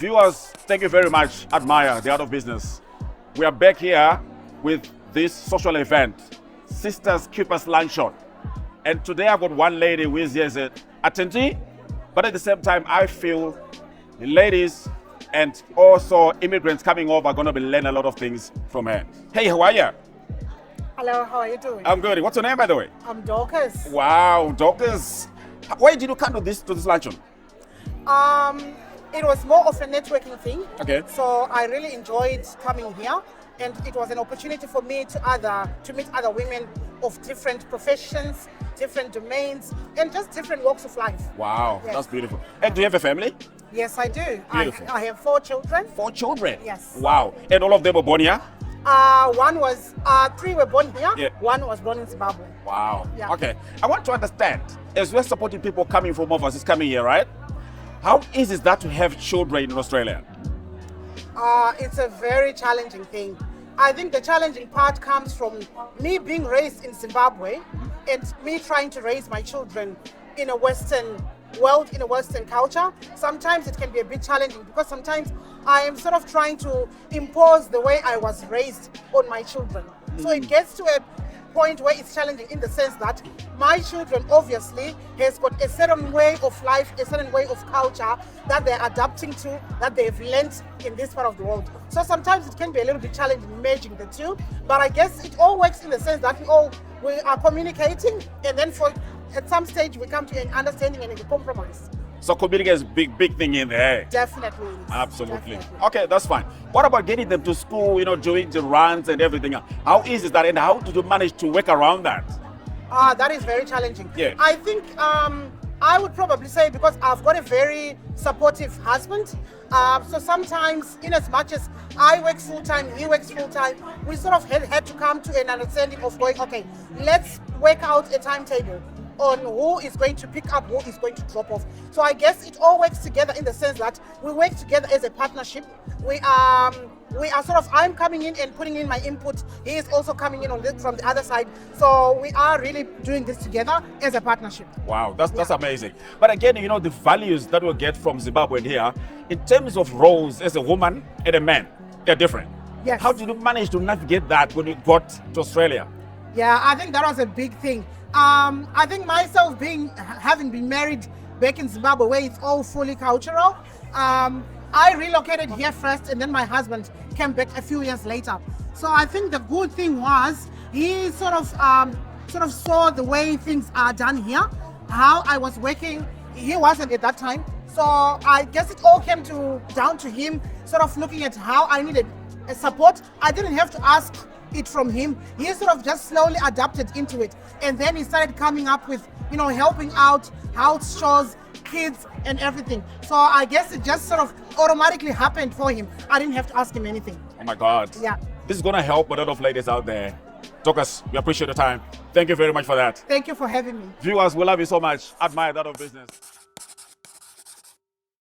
Viewers, thank you very much. Admire the art of business. We are back here with this social event, Sisters Keepers Luncheon. And today I've got one lady who is here as an attendee, but at the same time, I feel the ladies and also immigrants coming over are going to be learning a lot of things from her. Hey, how are you? Hello, how are you doing? I'm good. What's your name, by the way? I'm Dorcas. Wow, Dorcas. Why did you come to this luncheon? It was more of a networking thing. Okay. So I really enjoyed coming here, and it was an opportunity for me to meet other women of different professions, different domains, and just different walks of life. Wow, Yes. that's beautiful. And do you have a family? Yes, I do. Beautiful. I have 4 children. 4 children? Yes. Wow. And all of them were born here? Three were born here. Yeah. One was born in Zimbabwe. Wow. Yeah. Okay. I want to understand, as we're supporting people coming from overseas coming here, right? How easy is that to have children in Australia? It's a very challenging thing. I think the challenging part comes from me being raised in Zimbabwe and me trying to raise my children in a Western world, in a Western culture. Sometimes it can be a bit challenging because sometimes I am sort of trying to impose the way I was raised on my children. So it gets to a point where it's challenging in the sense that my children obviously has got a certain way of life, a certain way of culture that they're adapting to, that they've learnt in this part of the world. So sometimes it can be a little bit challenging merging the two, but I guess it all works in the sense that we are communicating, and then at some stage we come to an understanding and a compromise. So communication is a big thing in there. Definitely. Absolutely. Definitely. Okay, that's fine. What about getting them to school, doing the runs and everything? How easy is that, and how did you manage to work around that? That is very challenging. Yeah. I think I would probably say because I've got a very supportive husband. So sometimes, in as much as I work full time, he works full time, we sort of had to come to an understanding of going, okay, let's work out a timetable on who is going to pick up, who is going to drop off. So I guess it all works together in the sense that we work together as a partnership. We are sort of, I'm coming in and putting in my input. He is also coming in from the other side. So we are really doing this together as a partnership. Wow, that's amazing. But again, the values that we get from Zimbabwe here, in terms of roles as a woman and a man, they're different. Yes. How did you manage to navigate that when you got to Australia? Yeah, I think that was a big thing. I think myself having been married back in Zimbabwe where it's all fully cultural, I relocated here first and then my husband came back a few years later. So I think the good thing was he sort of saw the way things are done here, how I was working. He wasn't at that time. So I guess it all came down to him sort of looking at how I needed support. I didn't have to ask it from him. He sort of just slowly adapted into it, and then he started coming up with helping out house chores, kids and everything. So I guess it just sort of automatically happened for him. I didn't have to ask him anything. Oh my God. Yeah. This is going to help a lot of ladies out there. Dorcas, we appreciate the time. Thank you very much for that. Thank you for having me. Viewers, we love you so much. Admire that of business.